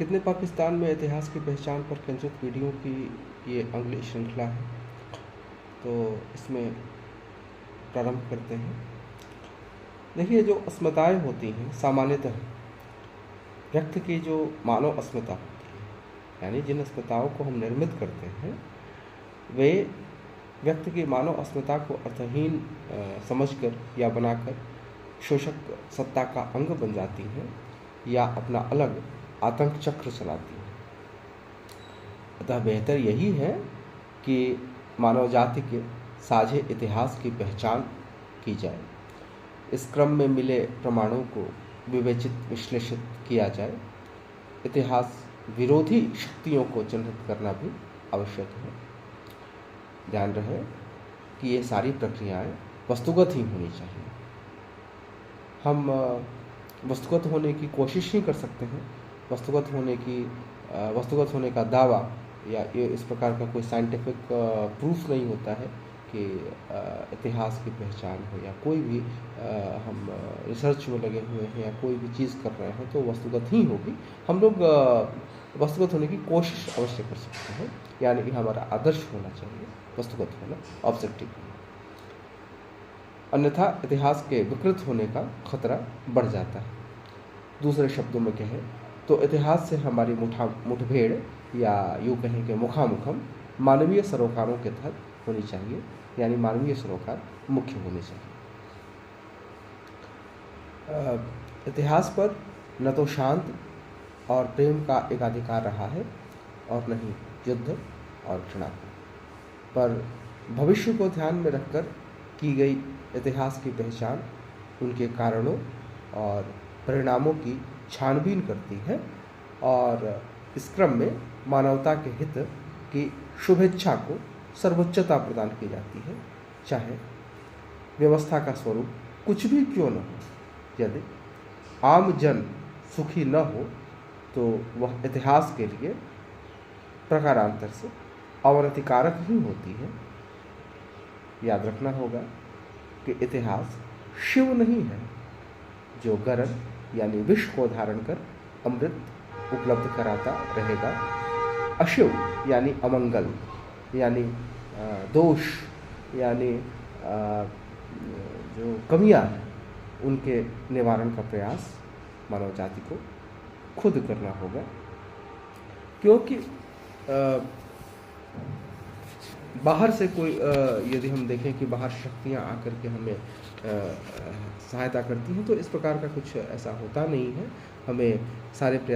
कितने पाकिस्तान में इतिहास की पहचान पर केंद्रित वीडियो की ये अगली श्रृंखला है। तो इसमें प्रारंभ करते हैं। देखिए, जो अस्मिताएं होती हैं सामान्यतः व्यक्ति की जो मानव अस्मिता होती है, यानी जिन अस्मिताओं को हम निर्मित करते हैं वे व्यक्ति की मानव अस्मिता को अर्थहीन समझकर या बनाकर शोषक सत्ता का अंग बन जाती हैं या अपना अलग आतंक चक्र चलाती हैं। अतः बेहतर यही है कि मानव जाति के साझे इतिहास की पहचान की जाए। इस क्रम में मिले प्रमाणों को विवेचित विश्लेषित किया जाए। इतिहास विरोधी शक्तियों को चिन्हित करना भी आवश्यक है। ध्यान रहे कि ये सारी प्रक्रियाएं वस्तुगत ही होनी चाहिए। हम वस्तुगत होने की कोशिश ही कर सकते हैं। वस्तुगत होने का दावा या ये इस प्रकार का कोई साइंटिफिक प्रूफ नहीं होता है कि इतिहास की पहचान हो या कोई भी हम रिसर्च में लगे हुए हैं या कोई भी चीज़ कर रहे हैं तो वस्तुगत ही होगी। हम लोग वस्तुगत होने की कोशिश अवश्य कर सकते हैं, यानी कि हमारा आदर्श होना चाहिए वस्तुगत होना, ऑब्जेक्टिव होना। अन्यथा इतिहास के विकृत होने का खतरा बढ़ जाता है। दूसरे शब्दों में कहें तो इतिहास से हमारी मुठभेड़ या यूँ कहें कि मुखामुखम मानवीय सरोकारों के तहत होनी चाहिए, यानी मानवीय सरोकार मुख्य होने चाहिए। इतिहास पर न तो शांत और प्रेम का एकाधिकार रहा है और न ही युद्ध और घृणा का, पर भविष्य को ध्यान में रखकर की गई इतिहास की पहचान उनके कारणों और परिणामों की छानबीन करती है और इस क्रम में मानवता के हित की शुभेच्छा को सर्वोच्चता प्रदान की जाती है, चाहे व्यवस्था का स्वरूप कुछ भी क्यों न हो। यदि आम जन सुखी न हो तो वह इतिहास के लिए प्रकारांतर से अवनतिकारक ही होती है। याद रखना होगा कि इतिहास शिव नहीं है जो गरल यानी विष को धारण कर अमृत उपलब्ध कराता रहेगा। अशिव यानी अमंगल, यानी दोष, यानी जो कमियां हैं उनके निवारण का प्रयास मानव जाति को खुद करना होगा। क्योंकि बाहर से कोई यदि हम देखें कि बाहर शक्तियां आकर के हमें सहायता करती हैं तो इस प्रकार का कुछ ऐसा होता नहीं है। हमें सारे